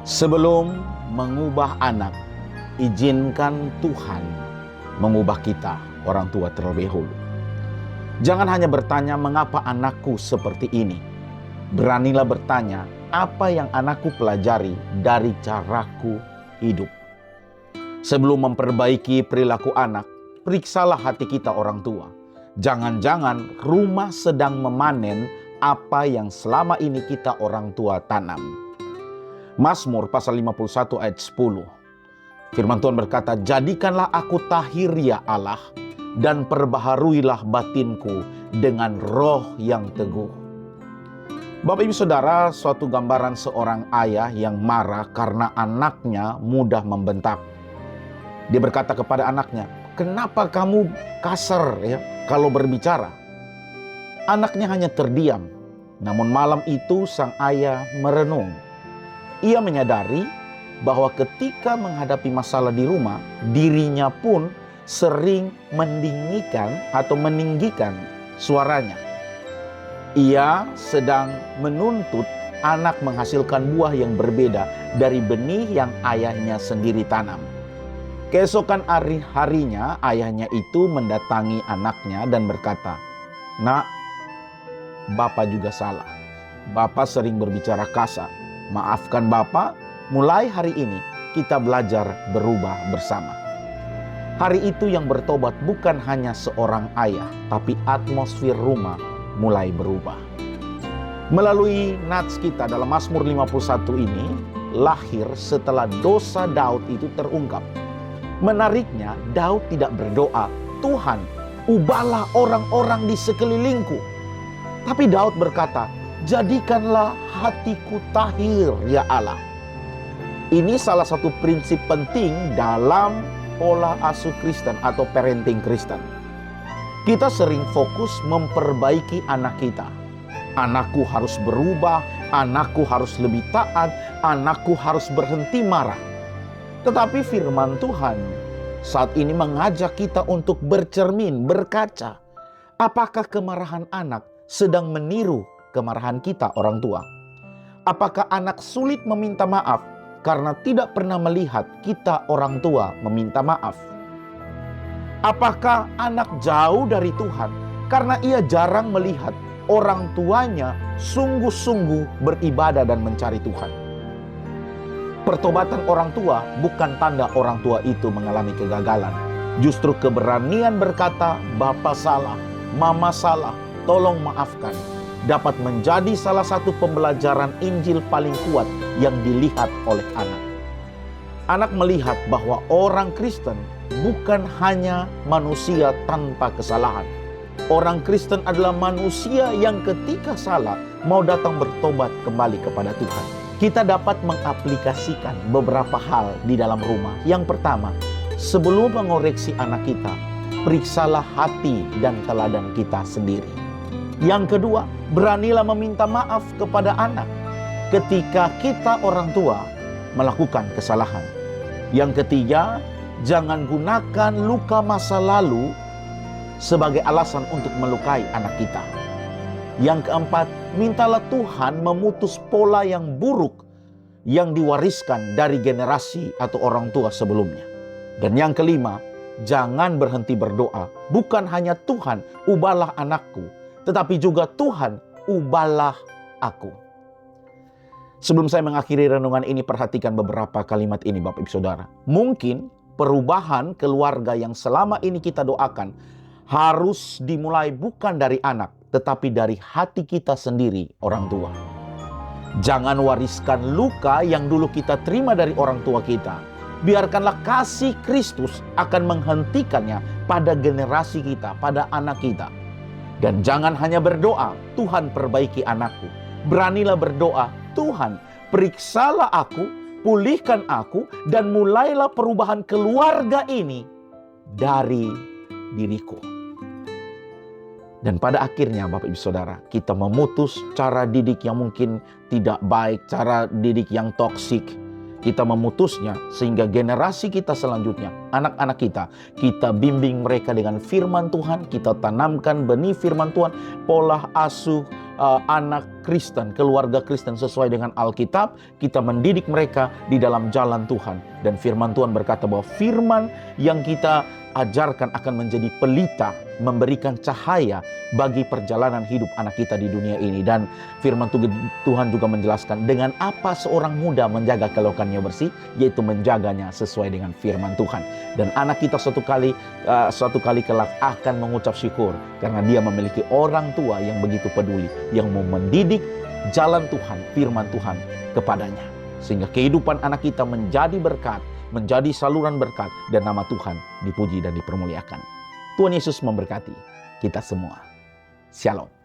Sebelum mengubah anak, izinkan Tuhan mengubah kita, orang tua terlebih dahulu. Jangan hanya bertanya, mengapa anakku seperti ini? Beranilah bertanya, apa yang anakku pelajari dari caraku hidup? Sebelum memperbaiki perilaku anak, periksalah hati kita, orang tua. Jangan-jangan rumah sedang memanen apa yang selama ini kita orang tua tanam. Mazmur pasal 51 ayat 10. Firman Tuhan berkata, jadikanlah aku tahir ya Allah, dan perbaharuilah batinku dengan roh yang teguh. Bapak ibu saudara, suatu gambaran seorang ayah yang marah karena anaknya mudah membentak. Dia berkata kepada anaknya, kenapa kamu kasar ya kalau berbicara? Anaknya hanya terdiam. Namun malam itu sang ayah merenung. Ia menyadari bahwa ketika menghadapi masalah di rumah, dirinya pun sering meninggikan suaranya. Ia sedang menuntut anak menghasilkan buah yang berbeda dari benih yang ayahnya sendiri tanam. Keesokan harinya ayahnya itu mendatangi anaknya dan berkata, "Nak, Bapak juga salah. Bapak sering berbicara kasar. Maafkan Bapak, mulai hari ini kita belajar berubah bersama." Hari itu yang bertobat bukan hanya seorang ayah, tapi atmosfer rumah mulai berubah. Melalui nats kita dalam Mazmur 51 ini, lahir setelah dosa Daud itu terungkap. Menariknya, Daud tidak berdoa, Tuhan, ubahlah orang-orang di sekelilingku. Tapi Daud berkata, jadikanlah hatiku tahir ya Allah. Ini salah satu prinsip penting dalam pola asuh Kristen atau parenting Kristen. Kita sering fokus memperbaiki anak kita. Anakku harus berubah, anakku harus lebih taat, anakku harus berhenti marah. Tetapi firman Tuhan saat ini mengajak kita untuk bercermin, berkaca. Apakah kemarahan anak sedang meniru kemarahan kita orang tua? Apakah anak sulit meminta maaf karena tidak pernah melihat kita orang tua meminta maaf? Apakah anak jauh dari Tuhan karena ia jarang melihat orang tuanya sungguh-sungguh beribadah dan mencari Tuhan? Pertobatan orang tua bukan tanda orang tua itu mengalami kegagalan. Justru keberanian berkata, Bapak salah, Mama salah, tolong maafkan, dapat menjadi salah satu pembelajaran Injil paling kuat yang dilihat oleh anak. Anak melihat bahwa orang Kristen bukan hanya manusia tanpa kesalahan. Orang Kristen adalah manusia yang ketika salah mau datang bertobat kembali kepada Tuhan. Kita dapat mengaplikasikan beberapa hal di dalam rumah. Yang pertama, sebelum mengoreksi anak kita, periksalah hati dan teladan kita sendiri. Yang kedua, beranilah meminta maaf kepada anak ketika kita orang tua melakukan kesalahan. Yang ketiga, jangan gunakan luka masa lalu sebagai alasan untuk melukai anak kita. Yang keempat, mintalah Tuhan memutus pola yang buruk yang diwariskan dari generasi atau orang tua sebelumnya. Dan yang kelima, jangan berhenti berdoa. Bukan hanya Tuhan, ubahlah anakku, tetapi juga Tuhan, ubahlah aku. Sebelum saya mengakhiri renungan ini, perhatikan beberapa kalimat ini Bapak Ibu Saudara. Mungkin perubahan keluarga yang selama ini kita doakan harus dimulai bukan dari anak, tetapi dari hati kita sendiri, orang tua. Jangan wariskan luka yang dulu kita terima dari orang tua kita. Biarkanlah kasih Kristus akan menghentikannya pada generasi kita, pada anak kita. Dan jangan hanya berdoa, Tuhan perbaiki anakku. Beranilah berdoa, Tuhan periksalah aku, pulihkan aku, dan mulailah perubahan keluarga ini dari diriku. Dan pada akhirnya Bapak Ibu Saudara, kita memutus cara didik yang mungkin tidak baik, cara didik yang toksik. Kita memutusnya sehingga generasi kita selanjutnya, anak-anak kita bimbing mereka dengan firman Tuhan, kita tanamkan benih firman Tuhan, pola asuh anak Kristen, keluarga Kristen sesuai dengan Alkitab. Kita mendidik mereka di dalam jalan Tuhan. Dan firman Tuhan berkata bahwa firman yang kita ajarkan akan menjadi pelita, memberikan cahaya bagi perjalanan hidup anak kita di dunia ini. Dan firman Tuhan juga menjelaskan dengan apa seorang muda menjaga kelokannya bersih, yaitu menjaganya sesuai dengan firman Tuhan. Dan anak kita suatu kali kelak akan mengucap syukur karena dia memiliki orang tua yang begitu peduli, yang mau mendidik jalan Tuhan, firman Tuhan kepadanya. Sehingga kehidupan anak kita menjadi berkat, menjadi saluran berkat, dan nama Tuhan dipuji dan dipermuliakan. Tuhan Yesus memberkati kita semua. Shalom.